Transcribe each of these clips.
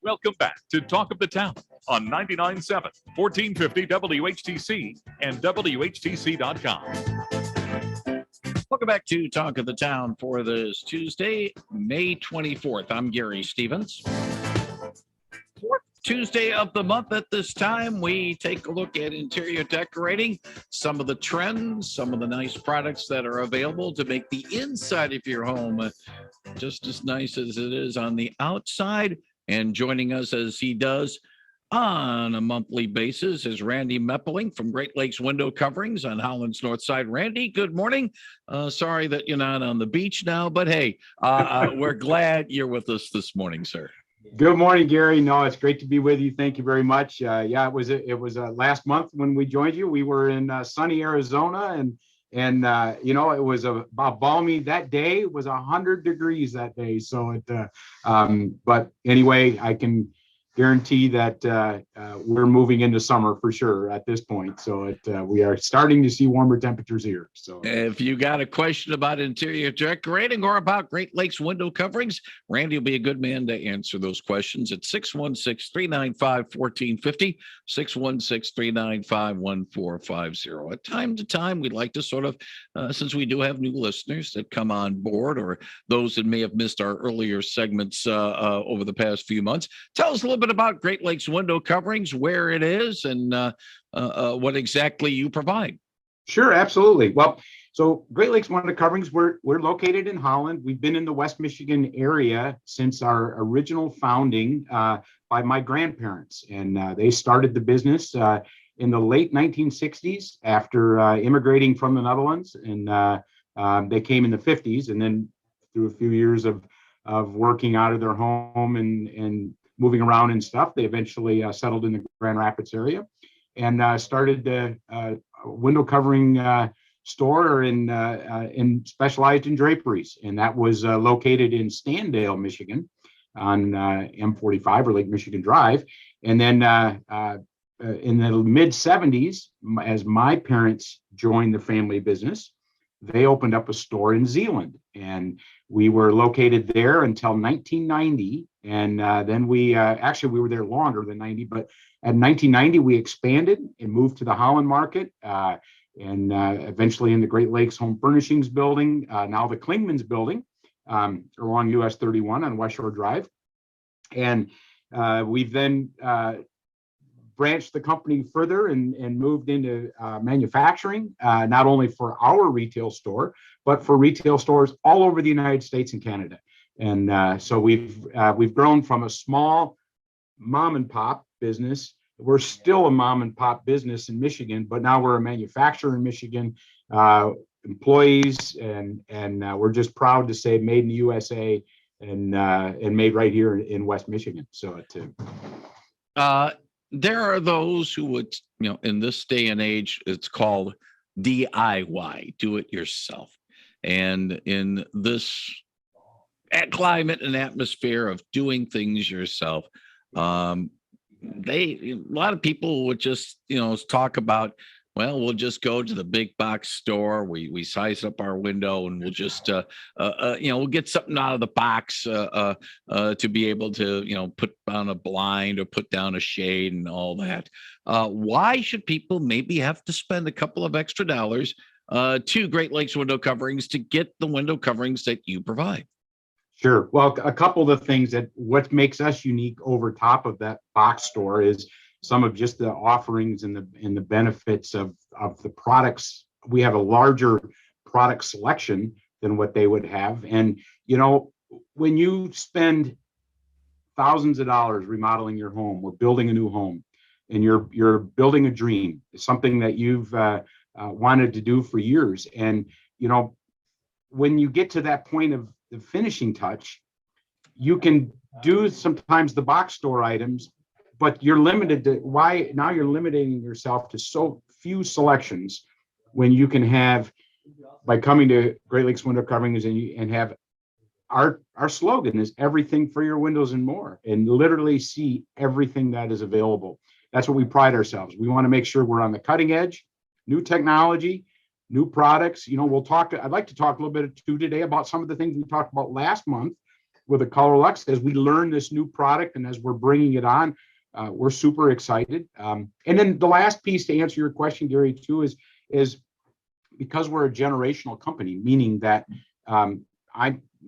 Welcome back to Talk of the Town on 99.7, 1450 WHTC and WHTC.com. Welcome back to Talk of the Town for this Tuesday, May 24th. I'm Gary Stevens. Fourth Tuesday of the month at this time, we take a look at interior decorating, some of the trends, some of the nice products that are available to make the inside of your home just as nice as it is on the outside. And joining us as he does on a monthly basis is Randy Meppelink from Great Lakes Window Coverings on Holland's North Side. Randy, good morning. Sorry that you're not on the beach now, but hey, we're glad you're with us this morning, sir. Good morning, Gary. No, it's great to be with you. Thank you very much. Yeah, it was last month when we joined you. We were in sunny Arizona, and it was about balmy that day. It was 100 degrees that day. So but anyway, I can guarantee that we're moving into summer for sure at this point. So we are starting to see warmer temperatures here. So if you got a question about interior decorating or about Great Lakes window coverings, Randy will be a good man to answer those questions at 616-395-1450, 616-395-1450. At time to time, we'd like to sort of, since we do have new listeners that come on board or those that may have missed our earlier segments over the past few months, tell us a little bit about Great Lakes window coverings, where it is, and what exactly you provide. Sure, absolutely. Well, so Great Lakes Window Coverings, we're located in Holland. We've been in the West Michigan area since our original founding by my grandparents, and they started the business in the late 1960s after immigrating from the Netherlands, and they came in the 50s, and then through a few years of working out of their home and moving around and stuff, they eventually settled in the Grand Rapids area and started the window covering store and specialized in draperies. And that was located in Standale, Michigan on M45 or Lake Michigan Drive. And then in the mid 70s, as my parents joined the family business, they opened up a store in Zeeland, and we were located there until 1990. And then we were there longer than 90, but at 1990, we expanded and moved to the Holland market and eventually in the Great Lakes Home Furnishings building, now the Klingman's building along US 31 on West Shore Drive. And we've then branched the company further and moved into manufacturing, not only for our retail store, but for retail stores all over the United States and Canada. And so we've grown from a small mom and pop business. We're still a mom and pop business in Michigan, but now we're a manufacturer in Michigan, employees, and we're just proud to say made in the USA and made right here in West Michigan. So there are those who would, in this day and age, it's called DIY, do it yourself. And in this climate and atmosphere of doing things yourself, a lot of people would just, talk about, well, we'll just go to the big box store. We size up our window and we'll just, we'll get something out of the box to be able to, put on a blind or put down a shade and all that. Why should people maybe have to spend a couple of extra dollars to Great Lakes Window Coverings to get the window coverings that you provide? Sure. Well, a couple of things that what makes us unique over top of that box store is some of just the offerings and the benefits of the products. We have a larger product selection than what they would have. And, when you spend thousands of dollars remodeling your home or building a new home, and you're building a dream, something that you've wanted to do for years. And, when you get to that point of the finishing touch, you can do sometimes the box store items, but you're limited to now you're limiting yourself to so few selections when you can have, by coming to Great Lakes Window Coverings and have our slogan is everything for your windows and more, and literally see everything that is available. That's what we pride ourselves. We want to make sure we're on the cutting edge, new technology, new products. I'd like to talk a little bit too today about some of the things we talked about last month with the Color Lux as we learn this new product and as we're bringing it on. We're super excited. And then the last piece to answer your question, Gary, too, is because we're a generational company, meaning that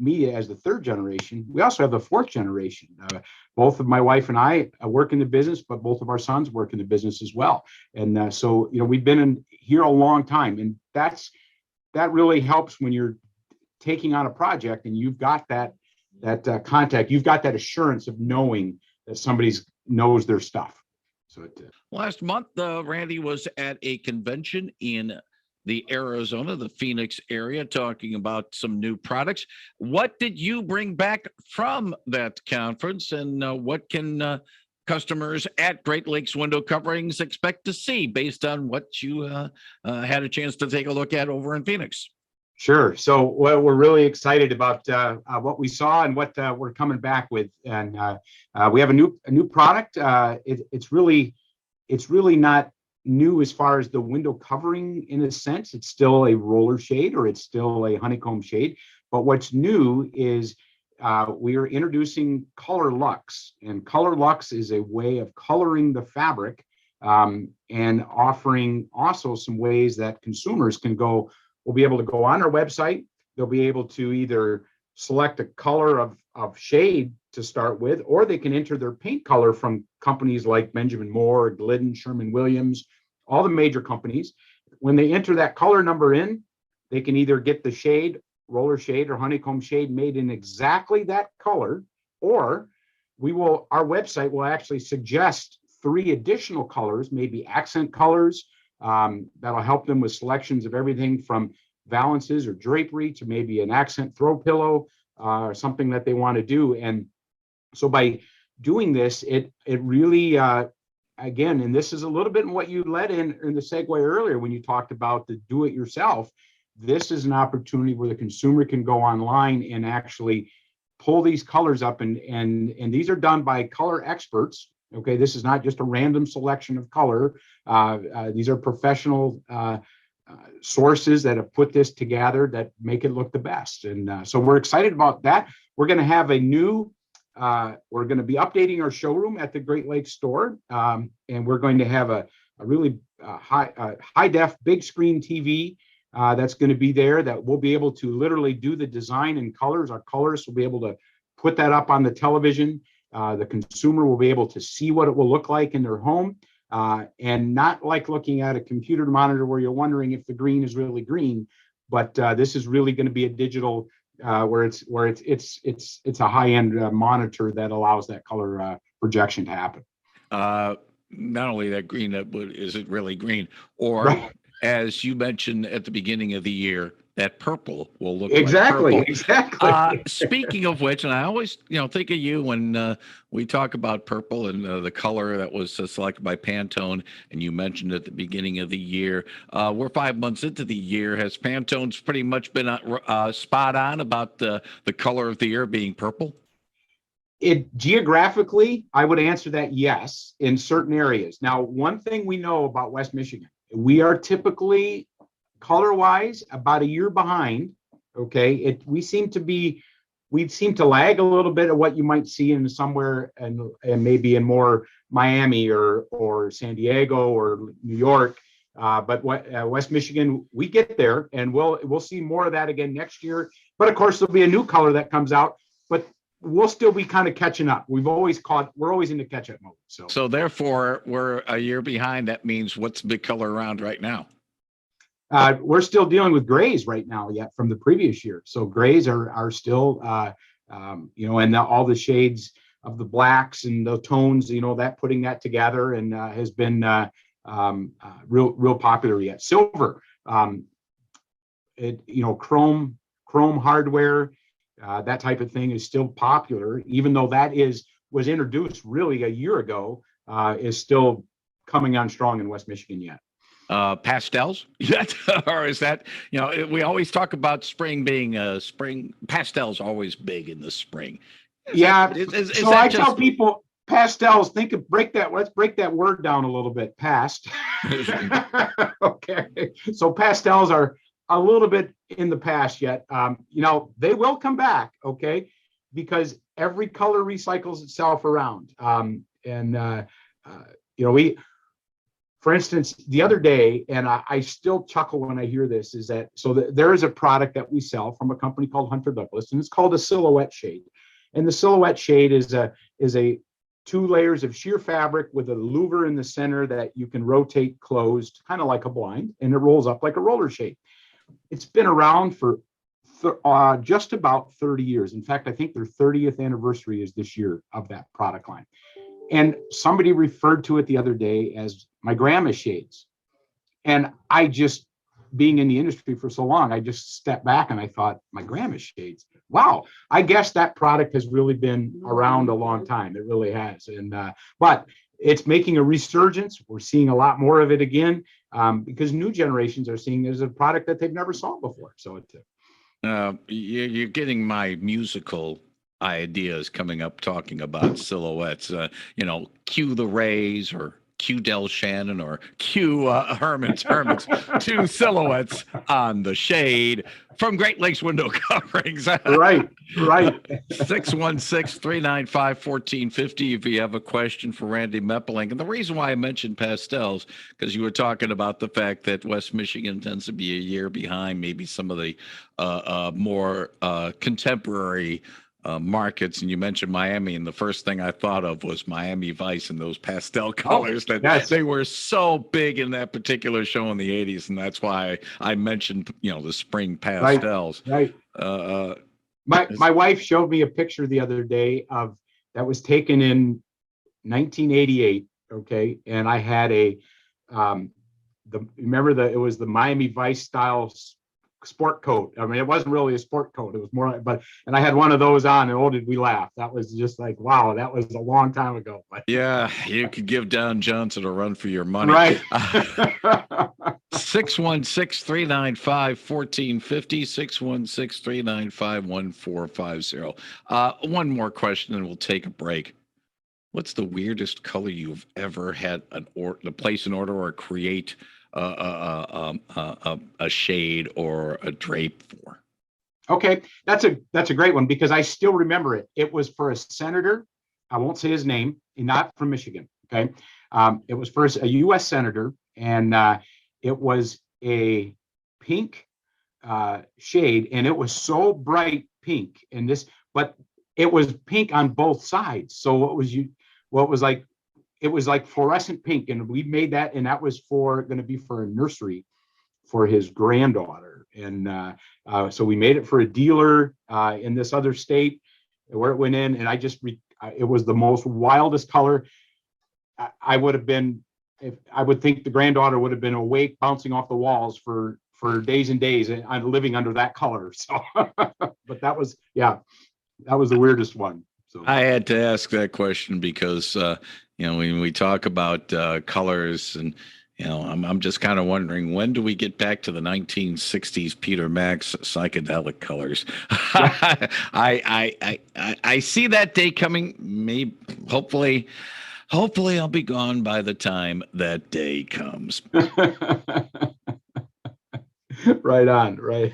me as the third generation, we also have the fourth generation. Both of my wife and I work in the business, but both of our sons work in the business as well. And so, we've been in here a long time, and that really helps when you're taking on a project and you've got that contact, you've got that assurance of knowing that somebody knows their stuff. So last month, Randy was at a convention in the Arizona, the Phoenix area, talking about some new products. What did you bring back from that conference, and what can customers at Great Lakes Window Coverings expect to see based on what you had a chance to take a look at over in Phoenix? Sure. So we're really excited about what we saw and what we're coming back with, and we have a new product. It's really not new as far as the window covering in a sense. It's still a roller shade, or it's still a honeycomb shade. But what's new is we are introducing Color Lux, and Color Lux is a way of coloring the fabric and offering also some ways that consumers will be able to go on our website. They'll be able to either select a color of shade to start with, or they can enter their paint color from companies like Benjamin Moore, Glidden, Sherwin-Williams, all the major companies. When they enter that color number in, they can either get the shade, roller shade or honeycomb shade made in exactly that color, or our website will actually suggest 3 additional colors, maybe accent colors, that'll help them with selections of everything from valances or drapery to maybe an accent throw pillow or something that they want to do. And so by doing this, it really, again, and this is a little bit in what you led in the segue earlier when you talked about the do-it-yourself. This is an opportunity where the consumer can go online and actually pull these colors up, and these are done by color experts. Okay, this is not just a random selection of color. These are professional sources that have put this together that make it look the best. And so we're excited about that. We're going to have we're going to be updating our showroom at the Great Lakes store. And we're going to have a really high def, big screen TV that's going to be there that we'll be able to literally do the design and colors. Our colorists will be able to put that up on the television. The consumer will be able to see what it will look like in their home, and not like looking at a computer monitor where you're wondering if the green is really green. But this is really going to be a digital where it's a high-end monitor that allows that color projection to happen. Not only that green, is it really green? Or right. As you mentioned at the beginning of the year, that purple will look exactly, like purple. Exactly. Speaking of which, and I always, think of you when we talk about purple and the color that was selected by Pantone, and you mentioned at the beginning of the year. We're 5 months into the year. Has Pantone's pretty much been spot on about the color of the year being purple? Geographically, I would answer that yes, in certain areas. Now, one thing we know about West Michigan, we are typically color-wise about a year behind. Okay, we seem to lag a little bit of what you might see in somewhere and maybe in more Miami or San Diego or New York. But West Michigan, we get there, and we'll see more of that again next year. But of course, there'll be a new color that comes out. But we'll still be kind of catching up. We're always in the catch-up mode. So therefore, we're a year behind. That means what's the big color around right now? We're still dealing with grays right now yet from the previous year. So grays are still, and all the shades of the blacks and the tones, that putting that together and has been real popular yet. Silver, chrome hardware, that type of thing is still popular, even though that was introduced really a year ago, is still coming on strong in West Michigan yet. Pastels yet? Or is that, we always talk about spring being spring. Pastels always big in the spring. So I tell people pastels, let's break that word down a little bit. Past. Okay. So pastels are a little bit in the past yet. They will come back. Okay. because every color recycles itself around. We, for instance, the other day, and I still chuckle when I hear this, is that there is a product that we sell from a company called Hunter Douglas, and it's called a silhouette shade. And the silhouette shade is a 2 layers of sheer fabric with a louver in the center that you can rotate closed, kind of like a blind, and it rolls up like a roller shade. It's been around for just about 30 years. In fact, I think their 30th anniversary is this year of that product line. And somebody referred to it the other day as my grandma's shades. And I just, being in the industry for so long, I just stepped back and I thought, my grandma's shades. Wow, I guess that product has really been around a long time. It really has. And but it's making a resurgence. We're seeing a lot more of it again, because new generations are seeing it as a product that they've never saw before. So you're getting my musical ideas coming up talking about silhouettes. Cue the Rays or cue Del Shannon or cue Herman's 2 silhouettes on the shade from Great Lakes Window Coverings. Right. 616-395-1450 if you have a question for Randy Meppelink. And the reason why I mentioned Pastels, because you were talking about the fact that West Michigan tends to be a year behind maybe some of the more contemporary markets, and you mentioned Miami, and the first thing I thought of was Miami Vice and those pastel colors they were so big in that particular show in the 80s, and that's why I mentioned the spring pastels. Right. My wife showed me a picture the other day that was taken in 1988. Okay, and I had it was the Miami Vice style sport coat. I mean, it wasn't really a sport coat. It was more, and I had one of those on, and oh, did we laugh. That was just like, wow, that was a long time ago. But yeah, you could give Don Johnson a run for your money. Right. 616-395-1450, 616-395-1450. One more question and we'll take a break. What's the weirdest color you've ever had to place an order or create a shade or a drape for? Okay, that's a great one, because I still remember it. It was for a senator. I won't say his name, not from Michigan. Okay, it was for a U.S. senator, and it was a pink shade, and it was so bright pink. But it was pink on both sides. So it was like fluorescent pink, and we made that, and that was going to be for a nursery for his granddaughter. And so we made it for a dealer in this other state where it went in, and it was the most wildest color. I would think the granddaughter would have been awake, bouncing off the walls for days and days, and living under that color. So, but that was the weirdest one. So I had to ask that question because when we talk about colors, and I'm just kind of wondering, when do we get back to the 1960s Peter Max psychedelic colors? I see that day coming. Maybe, hopefully I'll be gone by the time that day comes. Right on, right.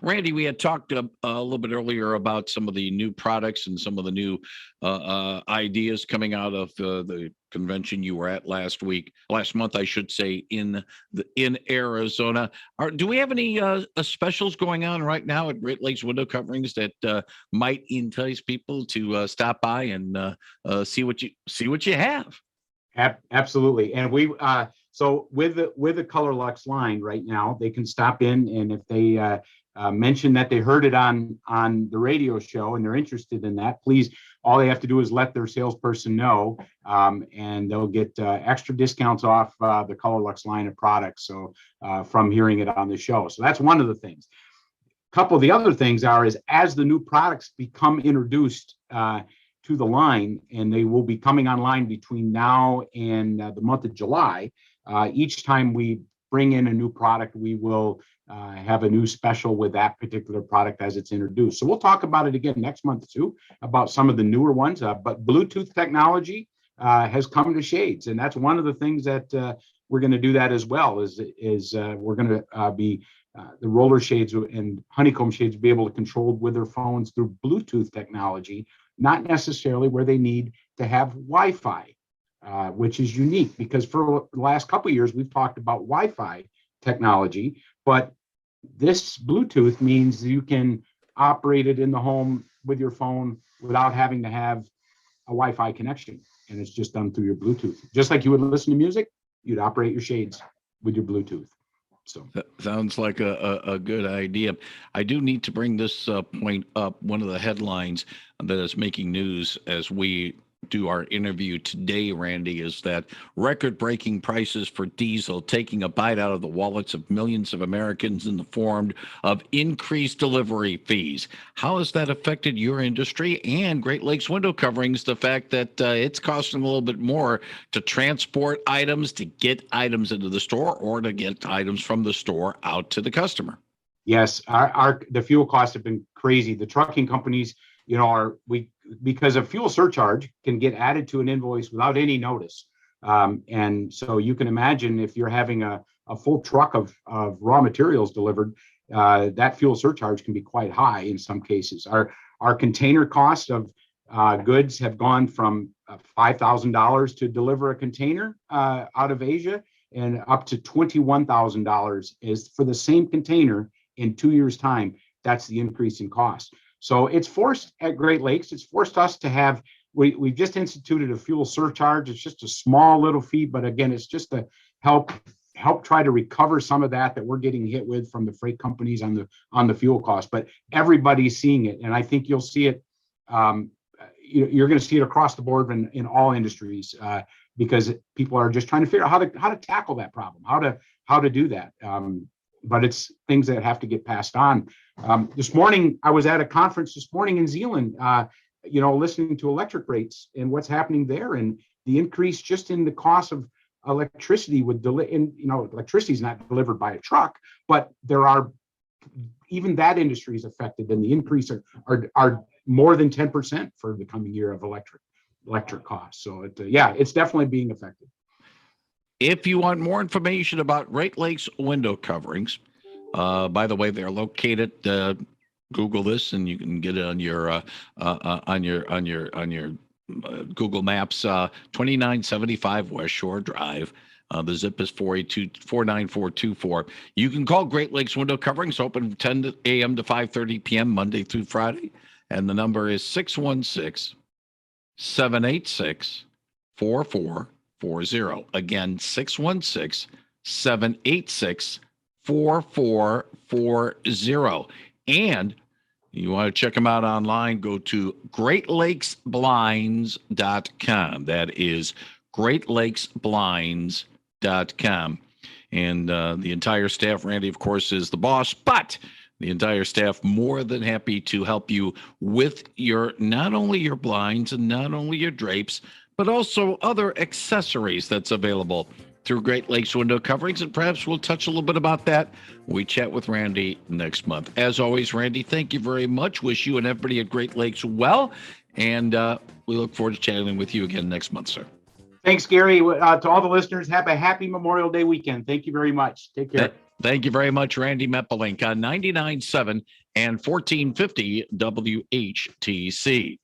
Randy, we had talked a little bit earlier about some of the new products and some of the new ideas coming out of the convention you were at last month, I should say, in Arizona. Do we have any specials going on right now at Great Lakes Window Coverings that might entice people to stop by and see what you have? Absolutely, and we so with the Color Lux line right now, they can stop in, and if they mention that they heard it on the radio show and they're interested in that, please, all they have to do is let their salesperson know, and they'll get extra discounts off the Color Lux line of products. So from hearing it on the show. So that's one of the things. A couple of the other things is as the new products become introduced to the line, and they will be coming online between now and the month of July, each time we bring in a new product, we will have a new special with that particular product as it's introduced. So we'll talk about it again next month too, about some of the newer ones. But Bluetooth technology has come to shades, and that's one of the things that we're going to do that as well. Is we're going to be the roller shades and honeycomb shades will be able to control with their phones through Bluetooth technology, not necessarily where they need to have Wi-Fi, which is unique because for the last couple of years, we've talked about Wi-Fi technology, but this Bluetooth means you can operate it in the home with your phone without having to have a Wi-Fi connection. And it's just done through your Bluetooth. Just like you would listen to music, you'd operate your shades with your Bluetooth. So that sounds like a good idea. I do need to bring this point up. One of the headlines that is making news as we do our interview today, Randy, is that record-breaking prices for diesel taking a bite out of the wallets of millions of Americans in the form of increased delivery fees. How has that affected your industry and Great Lakes Window Coverings? The fact that it's costing a little bit more to transport items, to get items into the store, or to get items from the store out to the customer. yes, the fuel costs have been crazy. The trucking companies, because a fuel surcharge can get added to an invoice without any notice. And so you can imagine if you're having a full truck of raw materials delivered, that fuel surcharge can be quite high in some cases. Our container cost of goods have gone from $5,000 to deliver a container out of Asia, and up to $21,000 is for the same container in 2 years' time. That's the increase in cost. So it's forced at Great Lakes. It's forced us to have. We've just instituted a fuel surcharge. It's just a small little fee, but again, it's just to help try to recover some of that we're getting hit with from the freight companies on the fuel cost. But everybody's seeing it, and I think you'll see it. You're going to see it across the board in all industries because people are just trying to figure out how to tackle that problem, how to do that. But it's things that have to get passed on. This morning, I was at a conference this morning in Zealand, listening to electric rates and what's happening there, and the increase just in the cost of electricity electricity is not delivered by a truck, but even that industry is affected, and the increase are more than 10% for the coming year of electric costs. So it's definitely being affected. If you want more information about Great Lakes Window Coverings, by the way, they're located. Google this, and you can get it on your Google Maps. 2975 West Shore Drive. The zip is 49424. You can call Great Lakes Window Coverings, open from 10 a.m. to 5:30 p.m. Monday through Friday, and the number is 616-786-4440. Again, 616-786-4440. And you want to check them out online, go to greatlakesblinds.com. That is greatlakesblinds.com. And the entire staff, Randy, of course, is the boss, but the entire staff more than happy to help you with not only your blinds and not only your drapes, but also other accessories that's available through Great Lakes Window Coverings. And perhaps we'll touch a little bit about that when we chat with Randy next month. As always, Randy, thank you very much. Wish you and everybody at Great Lakes well. And we look forward to chatting with you again next month, sir. Thanks, Gary. To all the listeners, have a happy Memorial Day weekend. Thank you very much. Take care. Thank you very much, Randy Meppelink on 99.7 and 1450 WHTC.